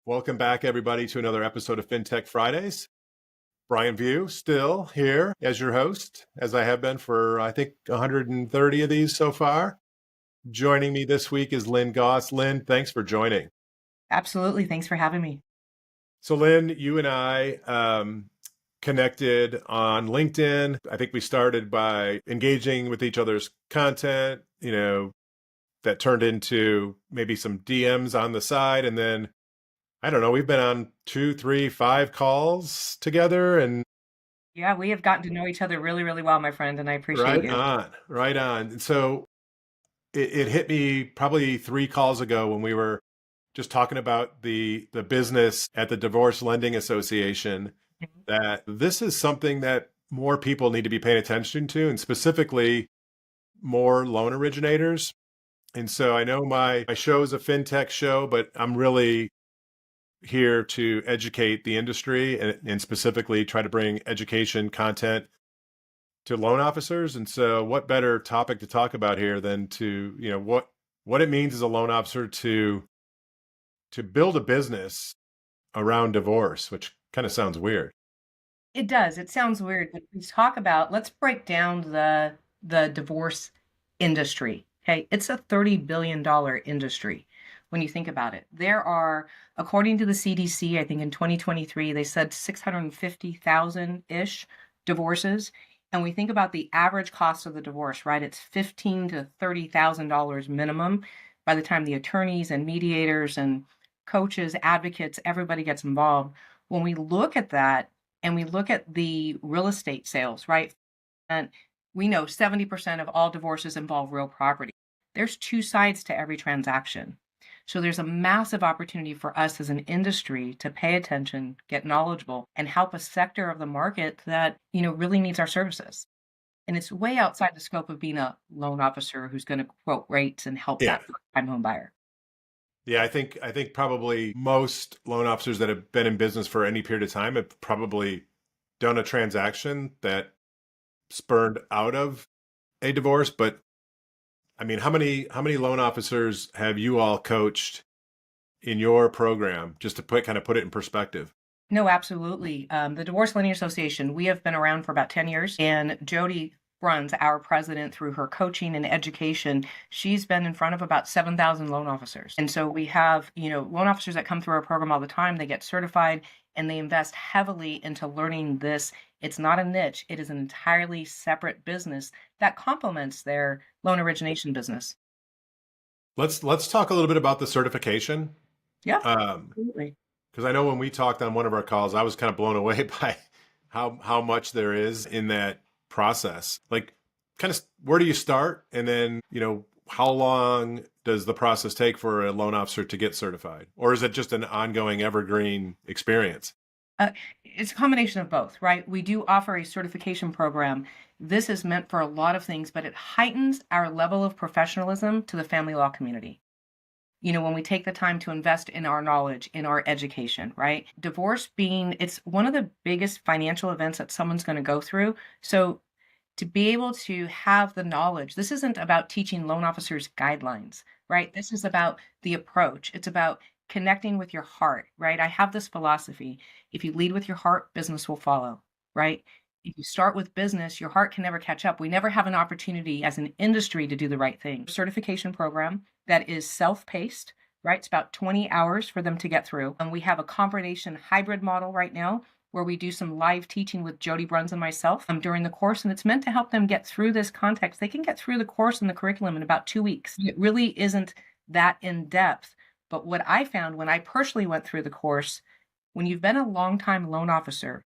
Welcome back, everybody, to another episode of FinTech Fridays. Brian View, still here as your host, as I have been for, I think, 130 of these so far. Joining me this week is Lynn Goss. Lynn, thanks for joining. Absolutely. Thanks for having me. So, Lynn, you and I connected on LinkedIn. I think we started by engaging with each other's content, that turned into maybe some DMs on the side. And then I don't know, we've been on 2, 3, 5 calls together and Yeah, we have gotten to know each other really, really well, my friend, and I appreciate right you. on, right on. And so it hit me probably 3 calls ago when we were just talking about the business at the Divorce Lending Association Mhm. that this is something that more people need to be paying attention to, and specifically more loan originators. And so I know my show is a fintech show, but I'm really here to educate the industry and specifically try to bring education content to loan officers. And so what better topic to talk about here than to, what it means as a loan officer to build a business around divorce, which kind of sounds weird. It does. It sounds weird, but let's break down the divorce industry. Okay. It's a $30 billion industry when you think about it. There are, according to the CDC, I think in 2023, they said 650,000-ish divorces. And we think about the average cost of the divorce, right? It's $15,000 to $30,000 minimum by the time the attorneys and mediators and coaches, advocates, everybody gets involved. When we look at that, and we look at the real estate sales, right? And we know 70% of all divorces involve real property. There's two sides to every transaction. So there's a massive opportunity for us as an industry to pay attention, get knowledgeable, and help a sector of the market that, really needs our services. And it's way outside the scope of being a loan officer who's going to quote rates and help Yeah. that first-time home buyer. Yeah, I think probably most loan officers that have been in business for any period of time have probably done a transaction that spurned out of a divorce. But I mean, how many loan officers have you all coached in your program, just to put it in perspective? No, absolutely. The Divorce Lending Association, we have been around for about 10 years, and Jody runs our president through her coaching and education. She's been in front of about 7,000 loan officers. And so we have, loan officers that come through our program all the time. They get certified and they invest heavily into learning this. It's not a niche, it is an entirely separate business that complements their loan origination business. Let's talk a little bit about the certification. Yeah, Um, absolutely. because I know when we talked on one of our calls, I was kind of blown away by how much there is in that process. Like, kind of, where do you start, and then how long does the process take for a loan officer to get certified, or is it just an ongoing evergreen experience? Uh, it's a combination of both, right? We do offer a certification program. This is meant for a lot of things, but it heightens our level of professionalism to the family law community. When we take the time to invest in our knowledge, in our education, right? It's one of the biggest financial events that someone's going to go through. So to be able to have the knowledge, this isn't about teaching loan officers guidelines, right? This is about the approach. It's about connecting with your heart, right? I have this philosophy. If you lead with your heart, business will follow, right? If you start with business, your heart can never catch up. We never have an opportunity as an industry to do the right thing. Certification program that is self-paced, right? It's about 20 hours for them to get through. And we have a combination hybrid model right now where we do some live teaching with Jody Bruns and myself during the course. And it's meant to help them get through this context. They can get through the course and the curriculum in about 2 weeks. It really isn't that in depth. But what I found when I personally went through the course, when you've been a longtime loan officer,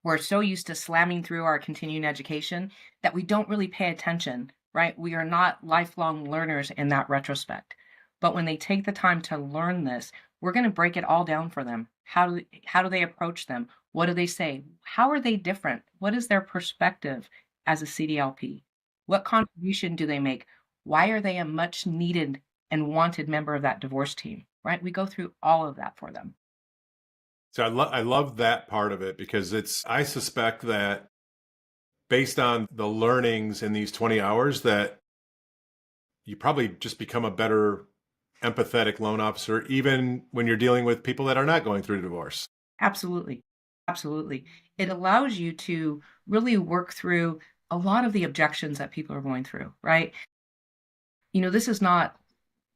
we're so used to slamming through our continuing education that we don't really pay attention, right? We are not lifelong learners in that retrospect. But when they take the time to learn this, we're going to break it all down for them. How do they approach them? What do they say? How are they different? What is their perspective as a CDLP? What contribution do they make? Why are they a much needed and wanted member of that divorce team, right? We go through all of that for them. So I love that part of it, because I suspect that based on the learnings in these 20 hours that you probably just become a better empathetic loan officer, even when you're dealing with people that are not going through divorce. Absolutely. Absolutely. It allows you to really work through a lot of the objections that people are going through, right? This is not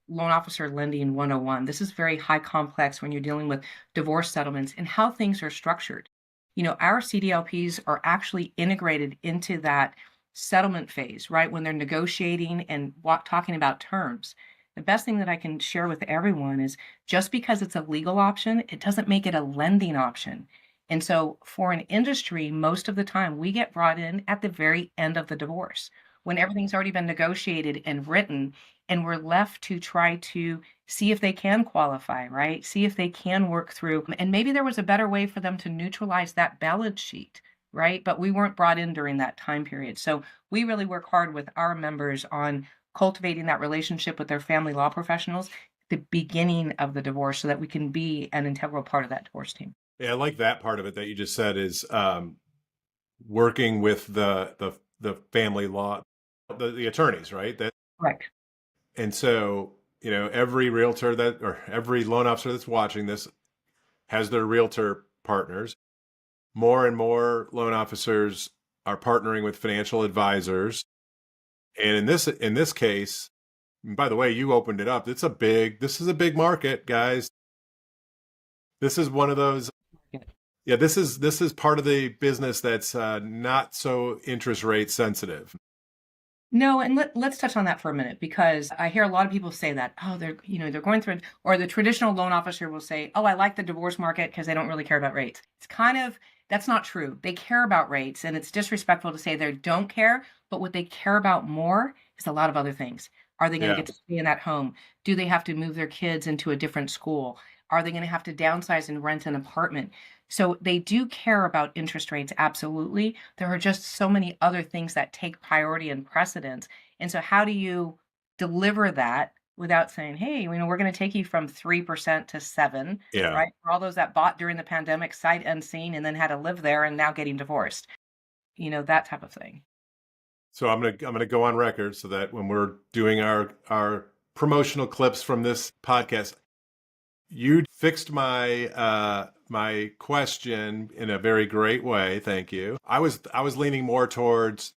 loan officer lending 101. This is very high complex when you're dealing with divorce settlements and how things are structured. Our CDLPs are actually integrated into that settlement phase, right? When they're negotiating and talking about terms. The best thing that I can share with everyone is just because it's a legal option, it doesn't make it a lending option. And so for an industry, most of the time we get brought in at the very end of the divorce when everything's already been negotiated and written, and we're left to try to see if they can qualify, right? See if they can work through. And maybe there was a better way for them to neutralize that balance sheet, right? But we weren't brought in during that time period. So we really work hard with our members on cultivating that relationship with their family law professionals at the beginning of the divorce so that we can be an integral part of that divorce team. Yeah, I like that part of it that you just said is working with the family law, the attorneys, right? Correct. And so, every realtor or every loan officer that's watching this has their realtor partners. More and more loan officers are partnering with financial advisors. And in this case, and by the way, you opened it up. This is a big market, guys. This is one of those. Yeah, this is part of the business that's not so interest rate sensitive. No, and let's touch on that for a minute because I hear a lot of people say that, oh, they're going through it, or the traditional loan officer will say, oh, I like the divorce market because they don't really care about rates. That's not true. They care about rates, and it's disrespectful to say they don't care, but what they care about more is a lot of other things. Are they going to Yeah. get to stay in that home? Do they have to move their kids into a different school? Are they going to have to downsize and rent an apartment? So they do care about interest rates, absolutely. There are just so many other things that take priority and precedence. And so how do you deliver that without saying, hey, we're going to take you from 3% to 7, Yeah. right? For all those that bought during the pandemic sight unseen and then had to live there and now getting divorced, that type of thing. So I'm gonna go on record so that when we're doing our promotional clips from this podcast, you fixed my question in a very great way. Thank you. I was leaning more towards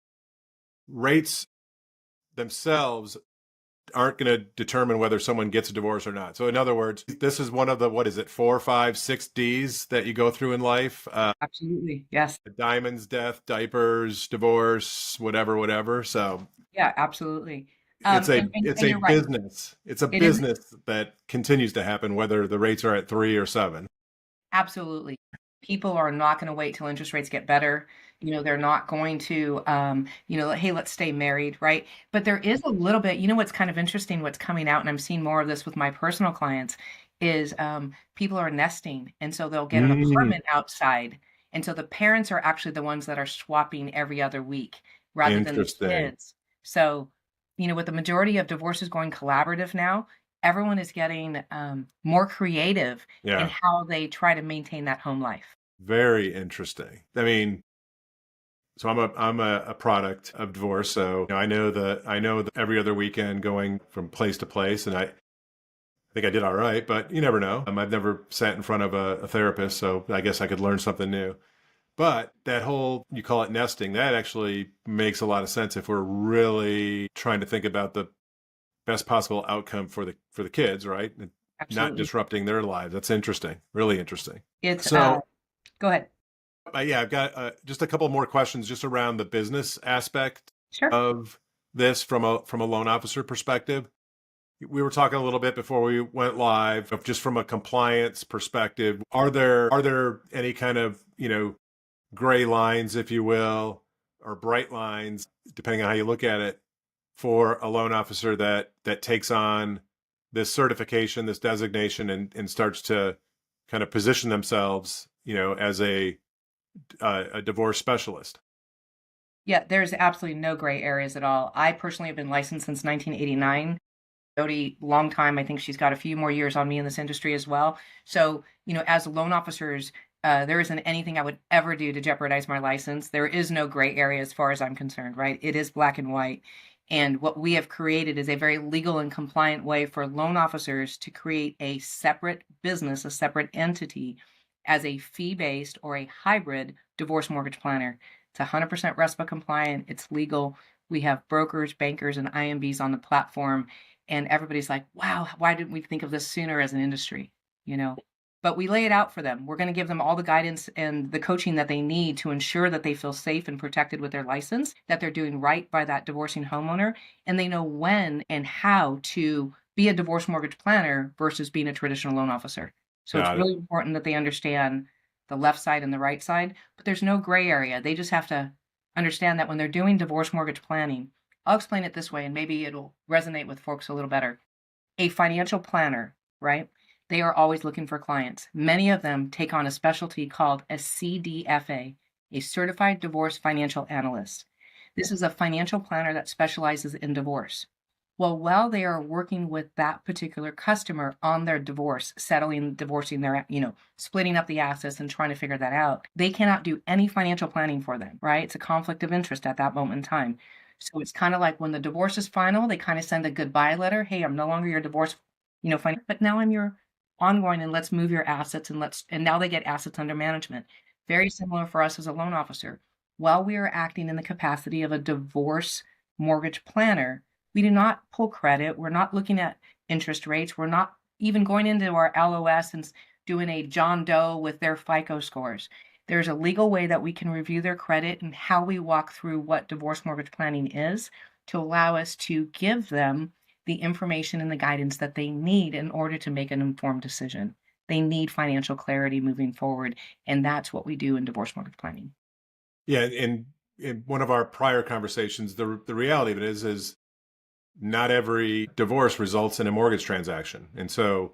rates themselves aren't going to determine whether someone gets a divorce or not. So in other words, this is one of the, what is it, 4, 5, 6 Ds that you go through in life. Absolutely. Yes. Diamonds, death, diapers, divorce, whatever. So Yeah, absolutely. it's a And you're right. business. It's a It is. business that continues to happen whether the rates are at 3 or 7. Absolutely. People are not going to wait till interest rates get better. They're not going to, hey, let's stay married, right? But there is a little bit, what's kind of interesting, what's coming out, and I'm seeing more of this with my personal clients, is people are nesting. And so they'll get an apartment outside. And so the parents are actually the ones that are swapping every other week rather than the Interesting. kids. So, with the majority of divorces going collaborative now, everyone is getting more creative in Yeah. how they try to maintain that home life. Very interesting. I mean, so I'm a product of divorce. So I know that every other weekend going from place to place, and I think I did all right, but you never know. I've never sat in front of a therapist, so I guess I could learn something new. But that whole, you call it nesting, that actually makes a lot of sense if we're really trying to think about the best possible outcome for the kids, right? And not Absolutely. disrupting their lives. That's interesting. Really interesting. It's So go ahead. yeah, I've got just a couple more questions just around the business aspect Sure. of this from a loan officer perspective. We were talking a little bit before we went live of just from a compliance perspective. Are there any kind of, gray lines, if you will, or bright lines, depending on how you look at it, for a loan officer that takes on this certification, this designation, and starts to kind of position themselves, as a divorce specialist? Yeah, there's absolutely no gray areas at all. I personally have been licensed since 1989. Jody, long time. I think she's got a few more years on me in this industry as well. So, as loan officers, there isn't anything I would ever do to jeopardize my license. There is no gray area as far as I'm concerned, right? It is black and white. And what we have created is a very legal and compliant way for loan officers to create a separate business, a separate entity as a fee-based or a hybrid divorce mortgage planner. It's 100% RESPA compliant. It's legal. We have brokers, bankers, and IMBs on the platform. And everybody's like, wow, why didn't we think of this sooner as an industry? You know, but we lay it out for them. We're going to give them all the guidance and the coaching that they need to ensure that they feel safe and protected with their license, that they're doing right by that divorcing homeowner, and they know when and how to be a divorce mortgage planner versus being a traditional loan officer. So it's Got it. really important that they understand the left side and the right side, but there's no gray area. They just have to understand that when they're doing divorce mortgage planning, I'll explain it this way and maybe it'll resonate with folks a little better. A financial planner, right? They are always looking for clients. Many of them take on a specialty called a CDFA, a Certified Divorce Financial Analyst. This is a financial planner that specializes in divorce. Well, while they are working with that particular customer on their divorce, settling, divorcing their, splitting up the assets and trying to figure that out, they cannot do any financial planning for them, right? It's a conflict of interest at that moment in time. So it's kind of like when the divorce is final, they kind of send a goodbye letter. Hey, I'm no longer your divorce, but now I'm your ongoing, and let's move your assets and now they get assets under management. Very similar for us as a loan officer. While we are acting in the capacity of a divorce mortgage planner, we do not pull credit. We're not looking at interest rates. We're not even going into our LOS and doing a John Doe with their FICO scores. There's a legal way that we can review their credit and how we walk through what divorce mortgage planning is to allow us to give them the information and the guidance that they need in order to make an informed decision. They need financial clarity moving forward, and that's what we do in divorce mortgage planning. Yeah, and in one of our prior conversations, the reality of it is not every divorce results in a mortgage transaction. And so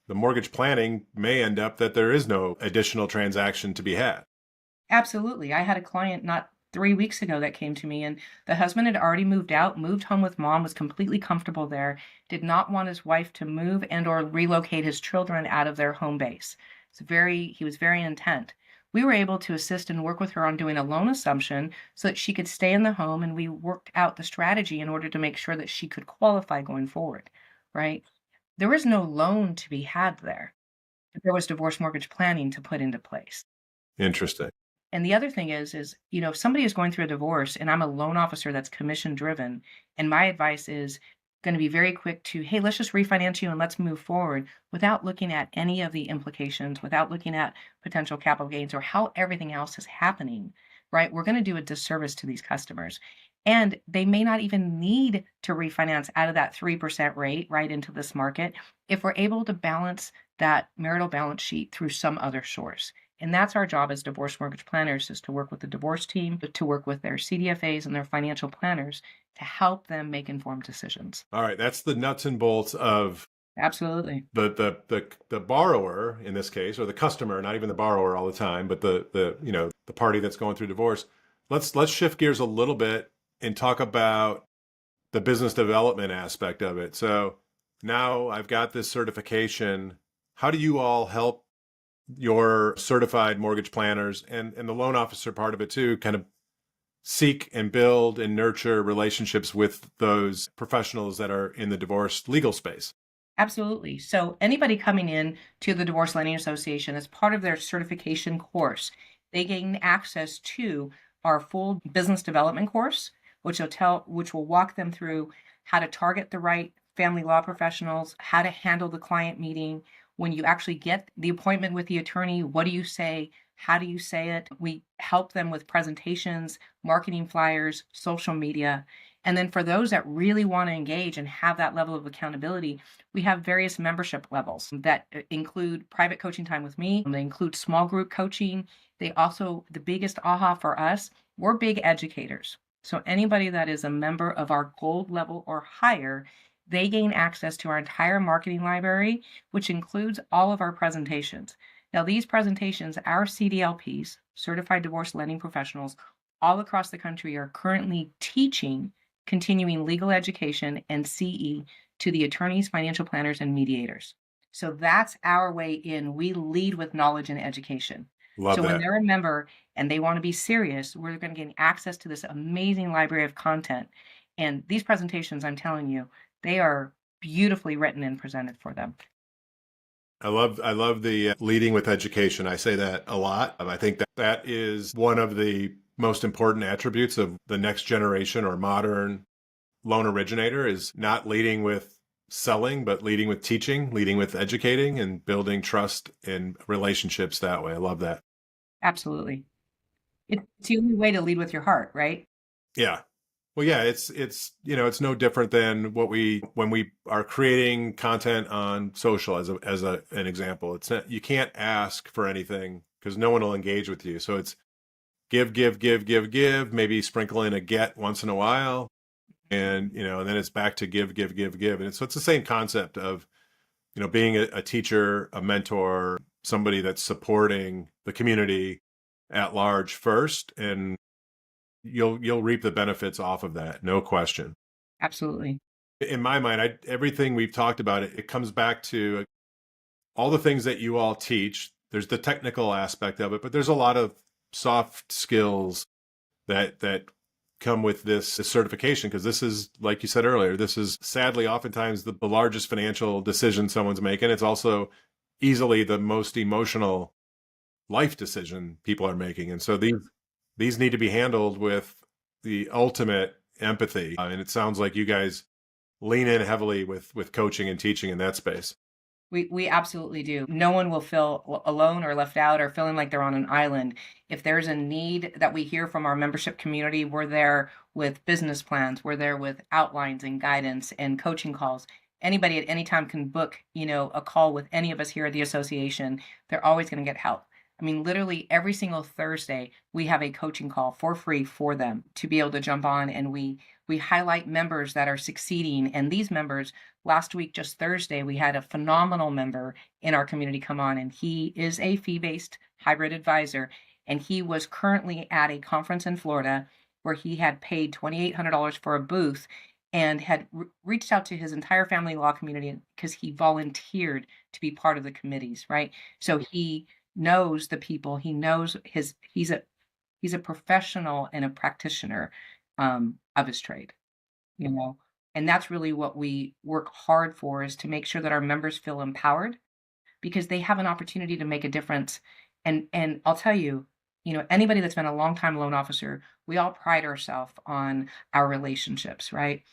the mortgage planning may end up that there is no additional transaction to be had. Absolutely. I had a client not 3 weeks ago that came to me, and the husband had already moved out, moved home with mom, was completely comfortable there, did not want his wife to move and or relocate his children out of their home base. He was very intent. We were able to assist and work with her on doing a loan assumption so that she could stay in the home, and we worked out the strategy in order to make sure that she could qualify going forward, right? There was no loan to be had there, but there was divorce mortgage planning to put into place. Interesting. And the other thing is, if somebody is going through a divorce and I'm a loan officer that's commission driven, and my advice is going to be very quick to, hey, let's just refinance you and let's move forward without looking at any of the implications, without looking at potential capital gains or how everything else is happening, right? We're going to do a disservice to these customers. And they may not even need to refinance out of that 3% rate right into this market if we're able to balance that marital balance sheet through some other source. And that's our job as divorce mortgage planners, is to work with the divorce team, to work with their CDFAs and their financial planners to help them make informed decisions. All right, that's the nuts and bolts of Absolutely. the borrower in this case, or the customer, not even the borrower all the time, but the party that's going through divorce. Let's shift gears a little bit and talk about the business development aspect of it. So now I've got this certification. How do you all help your certified mortgage planners and the loan officer part of it too, kind of seek and build and nurture relationships with those professionals that are in the divorce legal space? Absolutely. So anybody coming in to the Divorce Lending Association as part of their certification course, they gain access to our full business development course, which will walk them through how to target the right family law professionals, how to handle the client meeting. When you actually get the appointment with the attorney, what do you say? How do you say it? We help them with presentations, marketing flyers, social media. And then for those that really want to engage and have that level of accountability, we have various membership levels that include private coaching time with me. They include small group coaching. They also, the biggest aha for us, we're big educators. So anybody that is a member of our gold level or higher, they gain access to our entire marketing library, which includes all of our presentations. Now, these presentations, our CDLPs, Certified Divorce Lending Professionals, all across the country are currently teaching continuing legal education and CE to the attorneys, financial planners, and mediators. So that's our way in. We lead with knowledge and education. Love So that. when they're a member and they want to be serious, we're going to get access to this amazing library of content. And these presentations, I'm telling you, they are beautifully written and presented for them. I love the leading with education. I say that a lot. I think that that is one of the most important attributes of the next generation or modern loan originator is not leading with selling, but leading with teaching, leading with educating and building trust and relationships that way. I love that. Absolutely. It's the only way to lead with your heart, right? Yeah. Well, yeah, it's it's no different than what we when we are creating content on social as an example. It's not, you can't ask for anything because no one will engage with you. So it's give, give, give, give, give, maybe sprinkle in a get once in a while. And, and then it's back to give, give, give, give. And so it's the same concept of, being a teacher, a mentor, somebody that's supporting the community at large first, and you'll reap the benefits off of that, no question. Absolutely. In my mind, everything we've talked about, it comes back to all the things that you all teach. There's the technical aspect of it, but there's a lot of soft skills that come with this certification, because this is, like you said earlier, this is sadly oftentimes the largest financial decision someone's making. It's also easily the most emotional life decision people are making. And so these need to be handled with the ultimate empathy. And it sounds like you guys lean in heavily with coaching and teaching in that space. We absolutely do. No one will feel alone or left out or feeling like they're on an island. If there's a need that we hear from our membership community, we're there with business plans. We're there with outlines and guidance and coaching calls. Anybody at any time can book, a call with any of us here at the association. They're always going to get help. I mean, literally every single Thursday, we have a coaching call for free for them to be able to jump on, and we highlight members that are succeeding. And these members, last week, just Thursday, we had a phenomenal member in our community come on, and he is a fee-based hybrid advisor. And he was currently at a conference in Florida where he had paid $2,800 for a booth and had reached out to his entire family law community because he volunteered to be part of the committees, right? So he knows the people, he knows he's a professional and a practitioner of his trade, you know. And that's really what we work hard for, is to make sure that our members feel empowered because they have an opportunity to make a difference. And I'll tell you, anybody that's been a long time loan officer, we all pride ourselves on our relationships, right?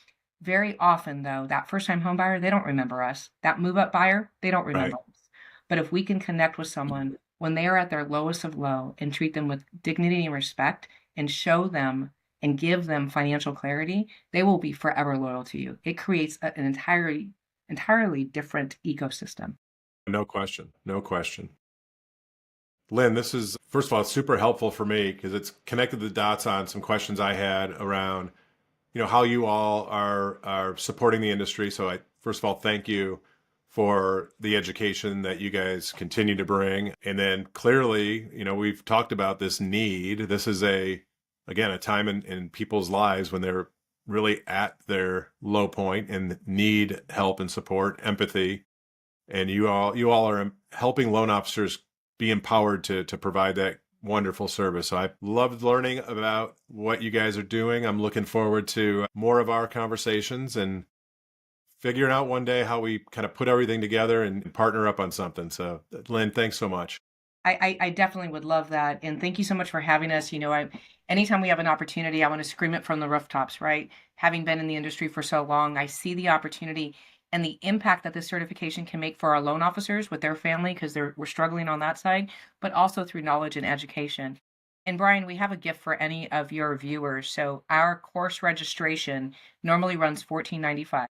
Very often though, that first time home buyer, they don't remember us. That move up buyer, they don't remember Right. us. But if we can connect with someone when they are at their lowest of low and treat them with dignity and respect and show them and give them financial clarity, they will be forever loyal to you. It creates an entirely different ecosystem. No question. No question. Lynn, this is, first of all, super helpful for me because it's connected the dots on some questions I had around, how you all are supporting the industry. So I, first of all, thank you for the education that you guys continue to bring. And then clearly, we've talked about this need. This is again, a time in people's lives when they're really at their low point and need help and support, empathy. And you all are helping loan officers be empowered to provide that wonderful service. So I loved learning about what you guys are doing. I'm looking forward to more of our conversations and figuring out one day how we kind of put everything together and partner up on something. So Lynn, thanks so much. I definitely would love that. And thank you so much for having us. Anytime we have an opportunity, I want to scream it from the rooftops, right? Having been in the industry for so long, I see the opportunity and the impact that this certification can make for our loan officers with their family, because we're struggling on that side, but also through knowledge and education. And Brian, we have a gift for any of your viewers. So our course registration normally runs $14.95.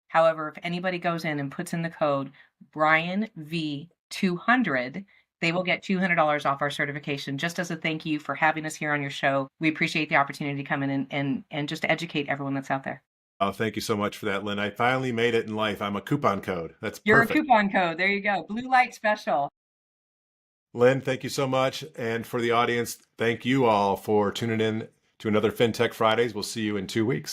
However, if anybody goes in and puts in the code Brian V200, they will get $200 off our certification, just as a thank you for having us here on your show. We appreciate the opportunity to come in and just educate everyone that's out there. Oh, thank you so much for that, Lynn. I finally made it in life. I'm a coupon code. That's You're a perfect. coupon code. There you go. Blue light special. Lynn, thank you so much. And for the audience, thank you all for tuning in to another FinTech Fridays. We'll see you in 2 weeks.